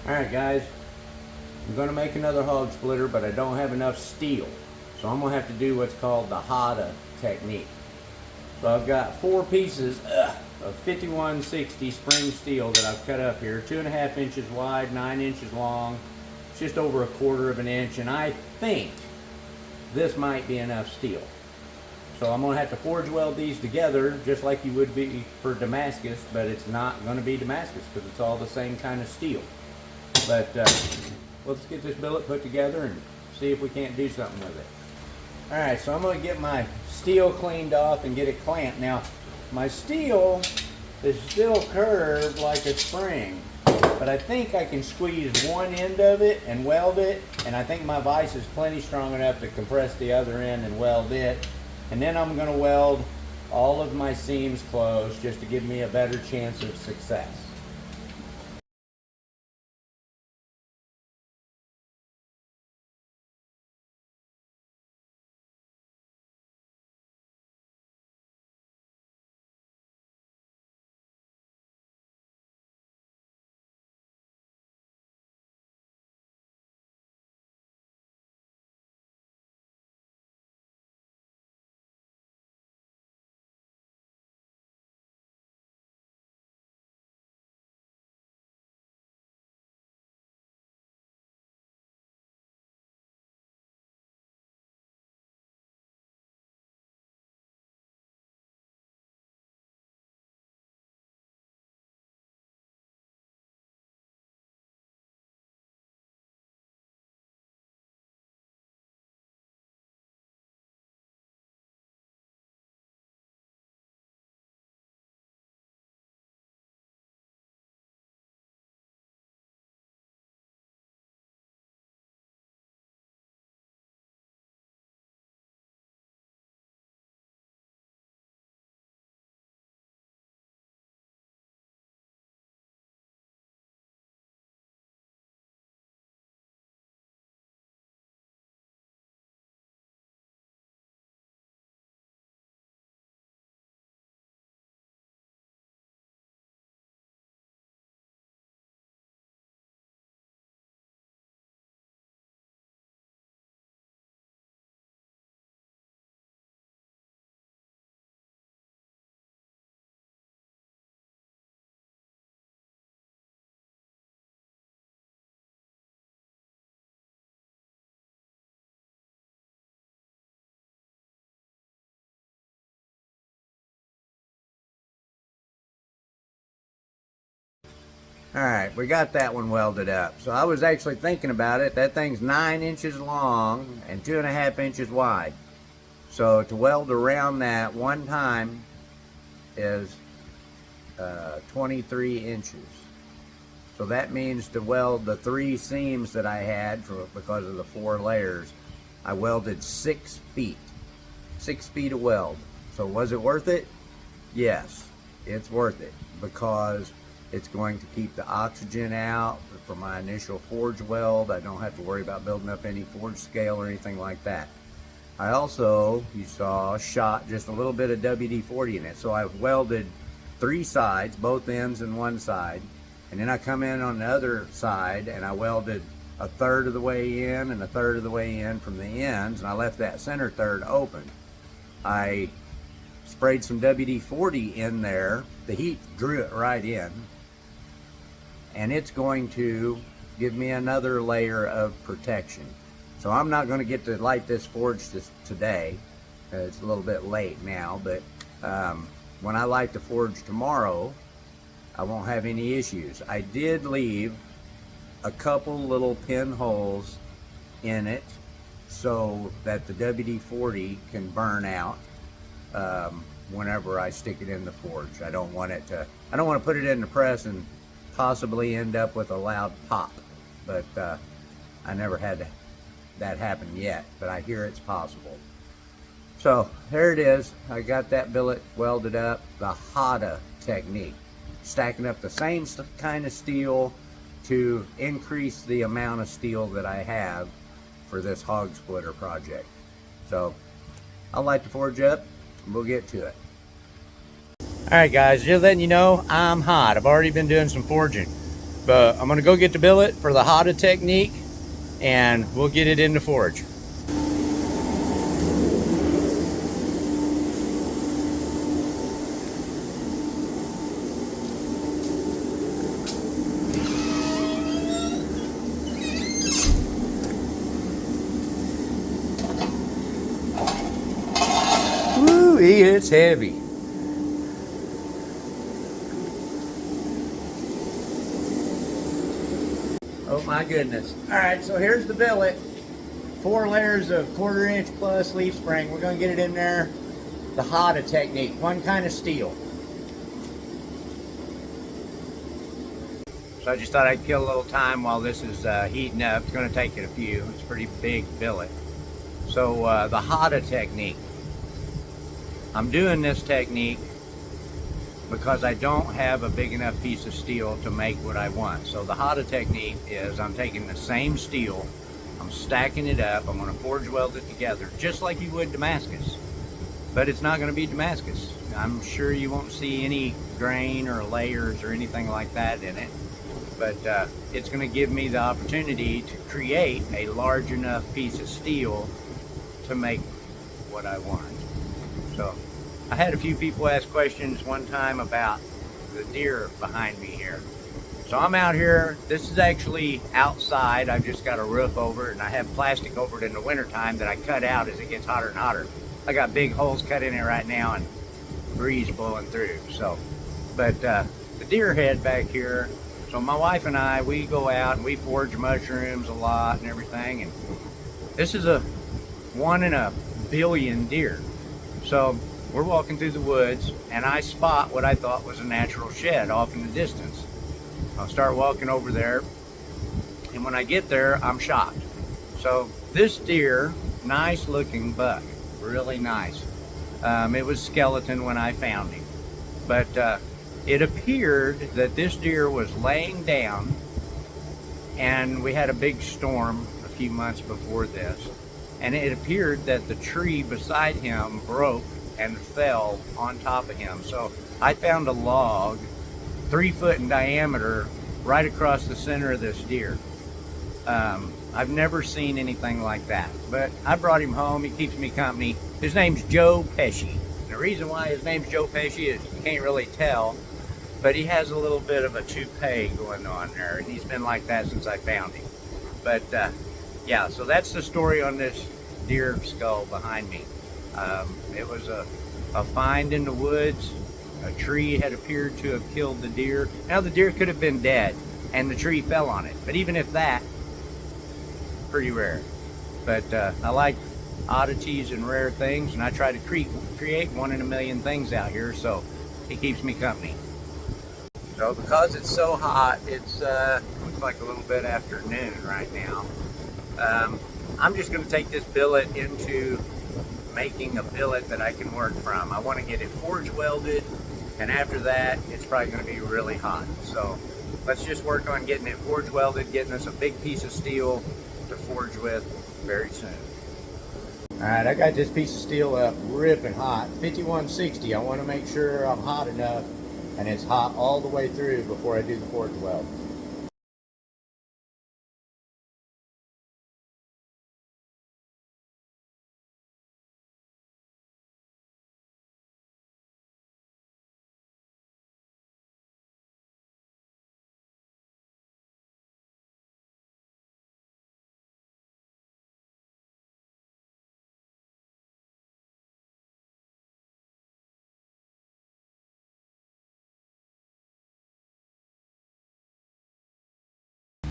Alright guys, I'm going to make another hog splitter, but I don't have enough steel. So I'm going to have to do what's called the hada technique. So I've got 4 pieces of 5160 spring steel that I've cut up here, 2.5 inches wide, 9 inches long. It's just over 1/4 of an inch, and I think this might be enough steel. So I'm going to have to forge weld these together just like you would be for Damascus, but it's not going to be Damascus because it's all the same kind of steel. But let's get this billet put together and see if we can't do something with it. Alright, so I'm going to get my steel cleaned off and get it clamped. Now, my steel is still curved like a spring, but I think I can squeeze one end of it and weld it, and I think my vise is plenty strong enough to compress the other end and weld it. And then I'm going to weld all of my seams closed just to give me a better chance of success. Alright, we got that one welded up. So I was actually thinking about it. That thing's 9 inches long and 2.5 inches wide. So to weld around that one time is 23 inches. So that means to weld the 3 seams that I had because of the 4 layers, I welded 6 feet. 6 feet of weld. So was it worth it? Yes, it's worth it because it's going to keep the oxygen out for my initial forge weld. I don't have to worry about building up any forge scale or anything like that. I also, you saw, shot just a little bit of WD-40 in it. So I've welded 3 sides, both ends and one side. And then I come in on the other side and I welded 1/3 of the way in and 1/3 of the way in from the ends. And I left that center third open. I sprayed some WD-40 in there. The heat drew it right in. And it's going to give me another layer of protection. So I'm not going to get to light this forge today. It's a little bit late now, but when I light the forge tomorrow, I won't have any issues. I did leave a couple little pinholes in it so that the WD-40 can burn out whenever I stick it in the forge. I don't want to put it in the press and possibly end up with a loud pop, but I never had that happen yet, but I hear it's possible. So there it is. I got that billet welded up, the hada technique, stacking up the same kind of steel to increase the amount of steel that I have for this hog splitter project. So I'll light the forge up and we'll get to it. Alright guys, just letting you know I'm hot. I've already been doing some forging. But I'm gonna go get the billet for the hada technique, and we'll get it in the forge. Woo, it's heavy. Oh my goodness. All right, so here's the billet. 4 layers of 1/4 inch plus leaf spring. We're gonna get it in there. The hada technique, one kind of steel. So I just thought I'd kill a little time while this is heating up. It's gonna take it a few. It's a pretty big billet. So the hada technique. I'm doing this technique because I don't have a big enough piece of steel to make what I want. So the hada technique is I'm taking the same steel, I'm stacking it up, I'm gonna forge weld it together, just like you would Damascus. But it's not gonna be Damascus. I'm sure you won't see any grain or layers or anything like that in it. But it's gonna give me the opportunity to create a large enough piece of steel to make what I want. So I had a few people ask questions one time about the deer behind me here. So I'm out here, this is actually outside. I've just got a roof over it, and I have plastic over it in the wintertime that I cut out as it gets hotter and hotter. I got big holes cut in it right now and breeze blowing through. So, but the deer head back here, so my wife and I, we go out and we forage mushrooms a lot and everything, and this is a 1 in a billion deer. So we're walking through the woods and I spot what I thought was a natural shed off in the distance. I'll start walking over there, and when I get there, I'm shocked. So this deer, nice looking buck, really nice. It was skeleton when I found him, but it appeared that this deer was laying down, and we had a big storm a few months before this, and it appeared that the tree beside him broke and fell on top of him. So I found a log 3 foot in diameter right across the center of this deer. I've never seen anything like that, but I brought him home. He keeps me company. His name's Joe Peshi. The reason why his name's Joe Peshi is you can't really tell, but he has a little bit of a toupee going on there, and he's been like that since I found him. But yeah, so that's the story on this deer skull behind me. It was a find in the woods. A tree had appeared to have killed the deer. Now the deer could have been dead and the tree fell on it, but even if that, pretty rare. But I like oddities and rare things, and I try to create 1 in a million things out here, so he keeps me company. So because it's so hot, it's looks like a little bit after noon right now. I'm just going to take this billet into making a billet that I can work from. I want to get it forge welded, and after that it's probably going to be really hot. So let's just work on getting it forge welded, getting us a big piece of steel to forge with very soon. All right, I got this piece of steel up ripping hot, 5160. I want to make sure I'm hot enough and it's hot all the way through before I do the forge weld.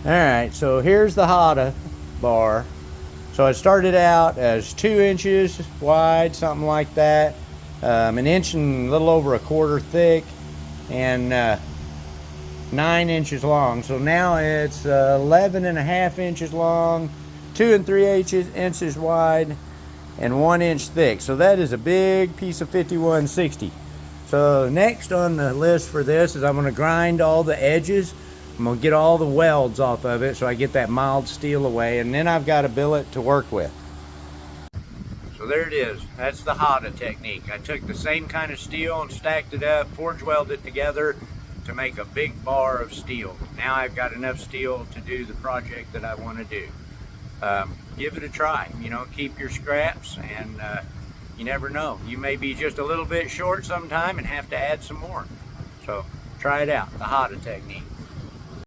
All right, so here's the hada bar. So it started out as 2 inches wide, something like that, 1 inch and a little over 1/4 thick, and 9 inches long. So now it's 11.5 inches long, 2 3/8 inches wide, and 1 inch thick. So that is a big piece of 5160. So next on the list for this is I'm going to grind all the edges. I'm going to get all the welds off of it so I get that mild steel away, and then I've got a billet to work with. So there it is. That's the hada technique. I took the same kind of steel and stacked it up, forge welded it together, to make a big bar of steel. Now I've got enough steel to do the project that I want to do. Give it a try. You know, keep your scraps, and you never know. You may be just a little bit short sometime and have to add some more. So try it out, the hada technique.